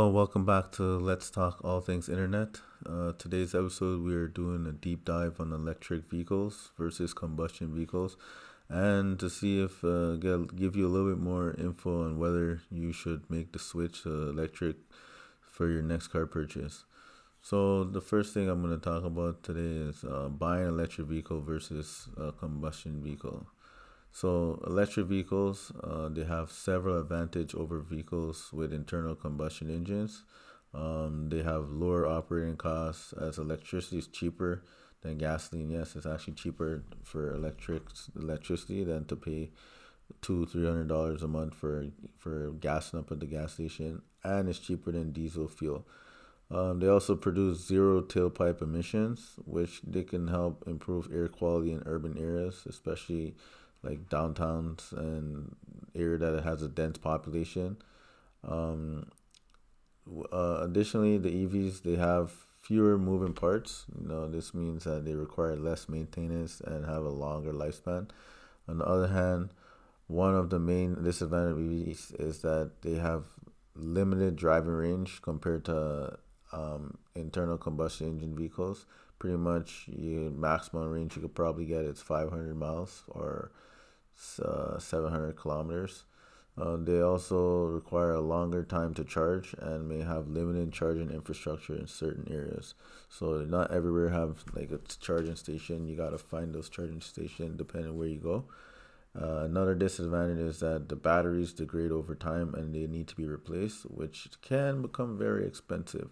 Welcome back to Let's Talk All Things Internet. Today's episode, we are doing a deep dive on electric vehicles versus combustion vehicles, and to see if give you a little bit more info on whether you should make the switch to electric for your next car purchase. So the first thing I'm going to talk about today is buying an electric vehicle versus a combustion vehicle. So electric vehicles, they have several advantage over vehicles with internal combustion engines. They have lower operating costs as electricity is cheaper than gasoline. Yes, it's actually cheaper for electricity than to pay $200-300 a month for gassing up at the gas station, and it's cheaper than diesel fuel. They also produce zero tailpipe emissions, which they can help improve air quality in urban areas, especially like downtowns and area that has a dense population. Um, Additionally, the EVs, they have fewer moving parts. This means that they require less maintenance and have a longer lifespan. On the other hand, one of the main disadvantages of EVs is that they have limited driving range compared to internal combustion engine vehicles. Pretty much, your maximum range you could probably get is 500 miles or 700 kilometers. They also require a longer time to charge and may have limited charging infrastructure in certain areas. So not everywhere have like a charging station. You gotta find those charging stations depending where you go. Another disadvantage is that the batteries degrade over time and they need to be replaced, which can become very expensive.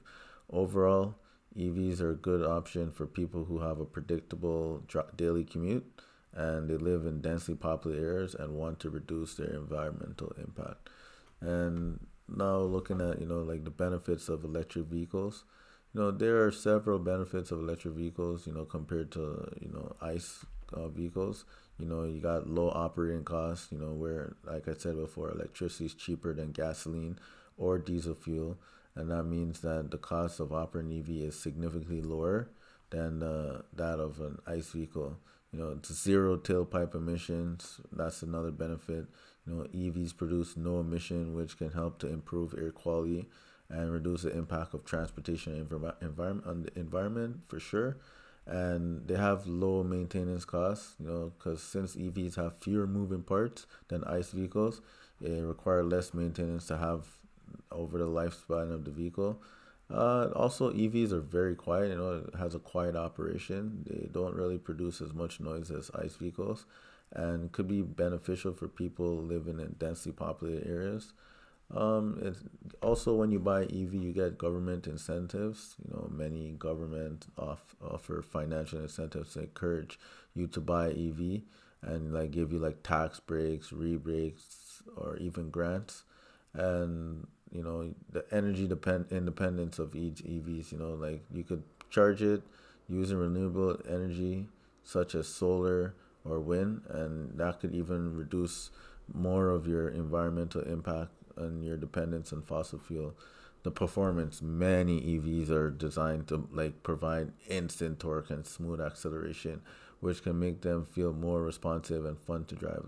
Overall, EVs are a good option for people who have a predictable daily commute and they live in densely populated areas and want to reduce their environmental impact. And now looking at, like the benefits of electric vehicles, there are several benefits of electric vehicles, compared to, ICE vehicles. You got low operating costs, where, like I said before, electricity is cheaper than gasoline or diesel fuel. And that means that the cost of operating EV is significantly lower than that of an ICE vehicle. It's zero tailpipe emissions. That's another benefit. EVs produce no emission, which can help to improve air quality and reduce the impact of transportation and environment on the environment for sure. And they have low maintenance costs, because since EVs have fewer moving parts than ICE vehicles, it require less maintenance to have over the lifespan of the vehicle. Also, EVs are very quiet. It has a quiet operation. They don't really produce as much noise as ICE vehicles, and could be beneficial for people living in densely populated areas. It's also, when you buy EV, you get government incentives. Many government offer financial incentives to encourage you to buy EV, and like give you like tax breaks, rebates, or even grants. And the energy independence of each EVs. Like you could charge it using renewable energy such as solar or wind, and that could even reduce more of your environmental impact and your dependence on fossil fuel. The performance, many EVs are designed to like provide instant torque and smooth acceleration, which can make them feel more responsive and fun to drive.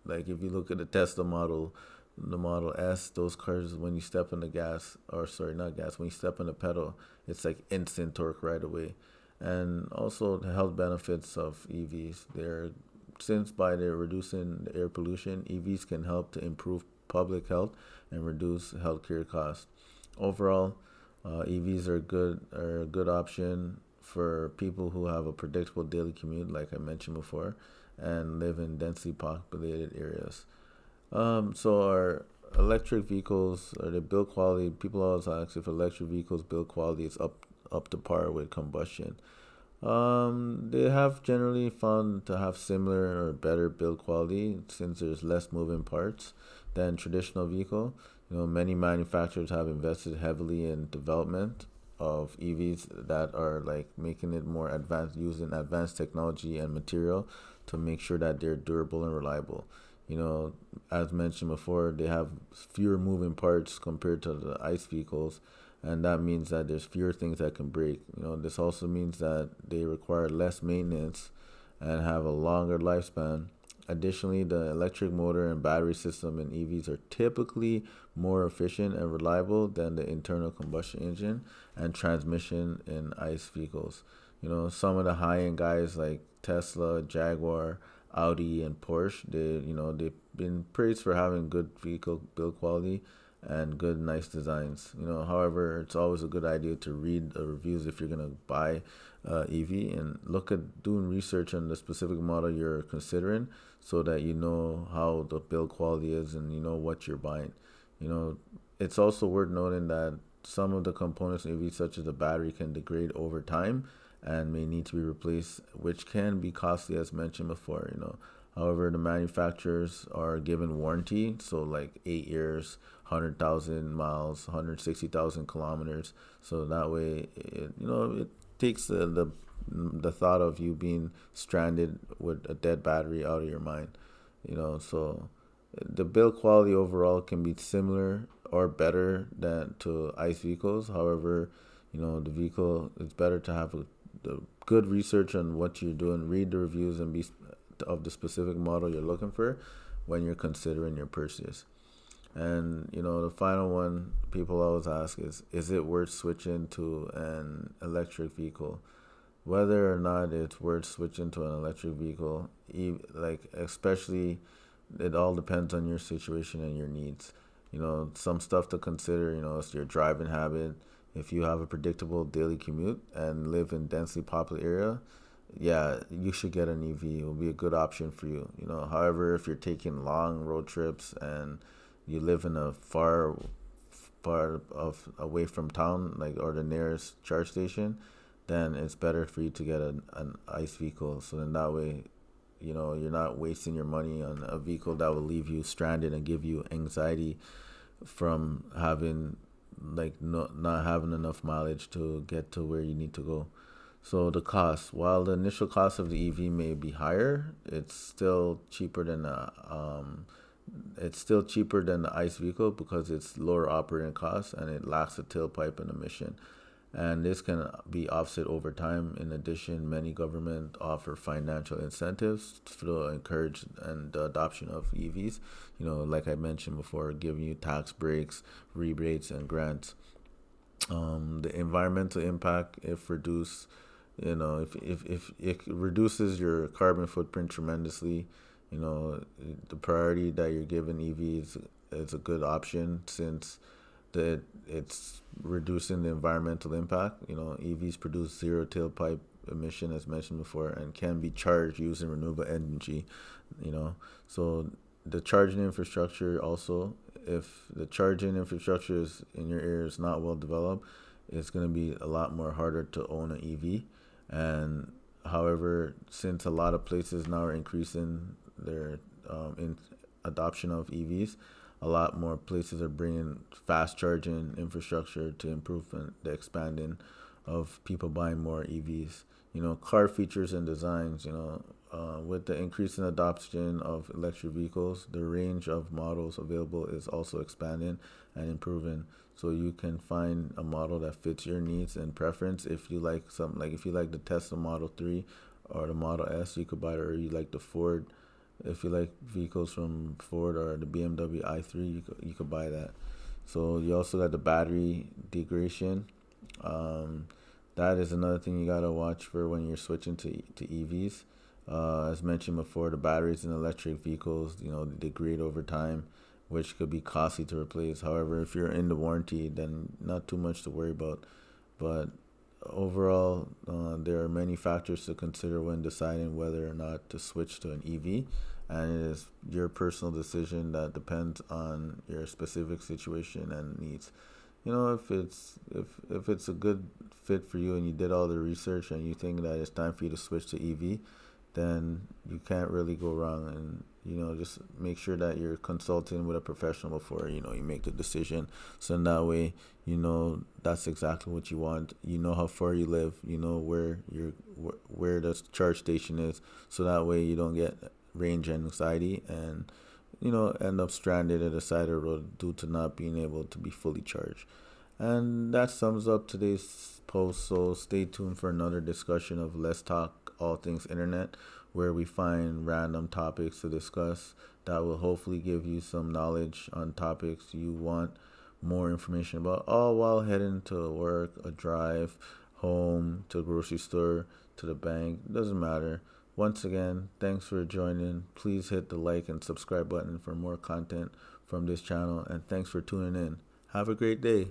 Like if you look at the Model S, those cars, when you step on the gas, or sorry, not gas, when you step on the pedal, it's like instant torque right away. And also the health benefits of EVs. Since by their reducing the air pollution, EVs can help to improve public health and reduce healthcare costs. Overall, EVs are a good option for people who have a predictable daily commute, like I mentioned before, and live in densely populated areas. So our electric vehicles, are the build quality? People always ask if electric vehicles build quality is up to par with combustion. They have generally found to have similar or better build quality since there's less moving parts than traditional vehicle. Many manufacturers have invested heavily in development of EVs that are like making it more advanced, using advanced technology and material to make sure that they're durable and reliable. As mentioned before, they have fewer moving parts compared to the ICE vehicles, and that means that there's fewer things that can break. This also means that they require less maintenance and have a longer lifespan, Additionally, the electric motor and battery system in EVs are typically more efficient and reliable than the internal combustion engine and transmission in ICE vehicles. Some of the high-end guys like Tesla, Jaguar, Audi, and Porsche, they've been praised for having good vehicle build quality and good, nice designs. However, it's always a good idea to read the reviews if you're gonna buy EV and look at doing research on the specific model you're considering, so that you know how the build quality is and you know what you're buying. You know, it's also worth noting that some of the components in EV, such as the battery, can degrade over time and may need to be replaced, which can be costly, as mentioned before. However, the manufacturers are given warranty, so like 8 years, 100,000 miles, 160,000 kilometers. So that way, it takes the thought of you being stranded with a dead battery out of your mind. So the build quality overall can be similar or better than to ICE vehicles. However, the vehicle, it's better to have the good research on what you're doing, read the reviews, and be of the specific model you're looking for when you're considering your purchase. And the final one people always ask is it worth switching to an electric vehicle? Whether or not it's worth switching to an electric vehicle, like especially, it all depends on your situation and your needs. Some stuff to consider, is your driving habit. If you have a predictable daily commute and live in densely populated area, yeah, you should get an EV. It will be a good option for you. However, if you're taking long road trips and you live in a far part of away from town, like, or the nearest charge station, then it's better for you to get an ICE vehicle. So then that way, you're not wasting your money on a vehicle that will leave you stranded and give you anxiety from having, like, not having enough mileage to get to where you need to go. So the cost, while the initial cost of the EV may be higher, it's still cheaper than the ICE vehicle because it's lower operating costs and it lacks a tailpipe and emission. And this can be offset over time. In addition, many governments offer financial incentives to encourage and the adoption of EVs. Like I mentioned before, giving you tax breaks, rebates, and grants. The environmental impact, if it reduces your carbon footprint tremendously. The priority that you're giving EVs is a good option, since it's reducing the environmental impact. EVs produce zero tailpipe emission, as mentioned before, and can be charged using renewable energy. So the charging infrastructure also, if the charging infrastructure is in your area is not well developed, it's going to be a lot more harder to own an EV. And however, since a lot of places now are increasing their in adoption of EVs, a lot more places are bringing fast charging infrastructure to improve the expanding of people buying more EVs. Car features and designs. With the increase in adoption of electric vehicles, the range of models available is also expanding and improving. So you can find a model that fits your needs and preference. If you like if you like the Tesla Model 3 or the Model S, you could buy it. Or you like the Ford, if you like vehicles from Ford, or the BMW i3, you could buy that. So you also got the battery degradation. That is another thing you gotta watch for when you're switching to EVs. As mentioned before, the batteries in electric vehicles, they degrade over time, which could be costly to replace. However, if you're in the warranty, then not too much to worry about. But overall, there are many factors to consider when deciding whether or not to switch to an EV, and it is your personal decision that depends on your specific situation and needs. If it's a good fit for you and you did all the research and you think that it's time for you to switch to EV, then you can't really go wrong. And just make sure that you're consulting with a professional before you make the decision. So in that way, that's exactly what you want. How far you live. Where the charge station is. So that way you don't get range anxiety and end up stranded at the side of the road due to not being able to be fully charged. And that sums up today's post. So stay tuned for another discussion of Let's Talk All Things Internet, where we find random topics to discuss that will hopefully give you some knowledge on topics you want more information about, all while heading to work, a drive, home, to a grocery store, to the bank. Doesn't matter. Once again, thanks for joining. Please hit the like and subscribe button for more content from this channel, and thanks for tuning in. Have a great day.